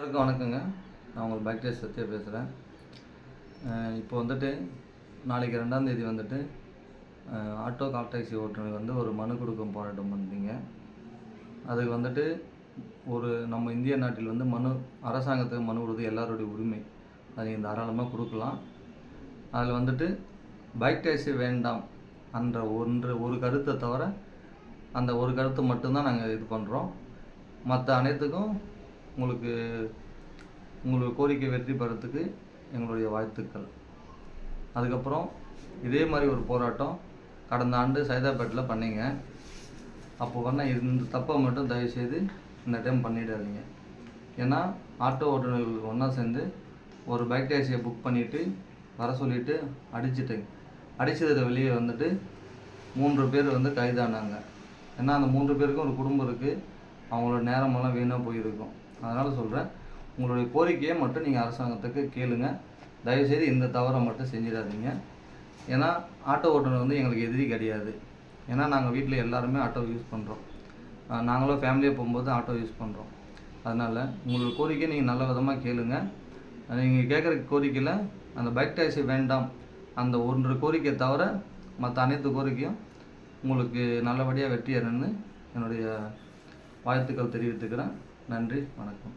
எல்லாருக்கும் வணக்கங்க. நான் உங்கள் பைக் டேஸ் சத்யா பேசுகிறேன். இப்போ வந்துட்டு நாளைக்கு 2ஆம் தேதி வந்துட்டு ஆட்டோ கால் டாக்ஸி ஓட்டுநர் ஒரு மனு கொடுக்கும் போராட்டம் பண்ணுறீங்க. அதுக்கு வந்துட்டு நம்ம இந்திய நாட்டில் மனு அரசாங்கத்துக்கு மனு கொடுத்து எல்லாருடைய உரிமை. அதை நீங்கள் தாராளமாக கொடுக்கலாம். அதில் வந்துட்டு பைக் டாக்ஸி வேண்டாம் என்ற ஒரு கருத்தை தவிர அந்த ஒரு கருத்தை மட்டும்தான் நாங்கள் இது பண்ணுறோம். மற்ற அனைத்துக்கும் உங்களுக்கு கோரிக்கை வெற்றி பெறத்துக்கு எங்களுடைய வாழ்த்துக்கள். அதுக்கப்புறம் இதே மாதிரி ஒரு போராட்டம் கடந்த ஆண்டு சைதாப்பேட்டில் பண்ணிங்க. அப்போ இந்த தப்பை மட்டும் தயவுசெய்து இந்த டைம் பண்ணிடாதீங்க. ஏன்னா ஆட்டோ ஓட்டுநர்கள் ஒன்றா சேர்ந்து ஒரு பைக் டாக்ஸியை புக் பண்ணிவிட்டு வர சொல்லிவிட்டு அடித்ததில் வெளியே வந்துட்டு 3 பேர் கைதானாங்க. ஏன்னா அந்த 3 பேருக்கும் ஒரு குடும்பம் இருக்குது. அவங்களோட நேரமெல்லாம் வீணாக போயிருக்கும். அதனால் சொல்கிறேன், உங்களுடைய கோரிக்கையை மட்டும் நீங்கள் அரசாங்கத்துக்கு கேளுங்க. தயவுசெய்து இந்த தவறை மட்டும் செஞ்சிடாதீங்க. ஏன்னா ஆட்டோ ஓட்டுநர் எங்களுக்கு எதிரி கிடையாது. ஏன்னா நாங்கள் வீட்டில் எல்லாருமே ஆட்டோ யூஸ் பண்ணுறோம். நாங்களும் ஃபேமிலியாக போகும்போது ஆட்டோ யூஸ் பண்ணுறோம். அதனால் உங்களுடைய கோரிக்கையை நீங்கள் நல்ல விதமாக கேளுங்க. நீங்கள் கேட்குற கோரிக்கையில் அந்த பைக் டாக்ஸி வேண்டாம் அந்த ஒன்று கோரிக்கையை தவிர மற்ற அனைத்து கோரிக்கையும் உங்களுக்கு நல்லபடியாக வெற்றி அடைன்னு என்னுடைய வாழ்த்துக்கள் தெரிவித்துக்கிறேன். நன்றி, வணக்கம்.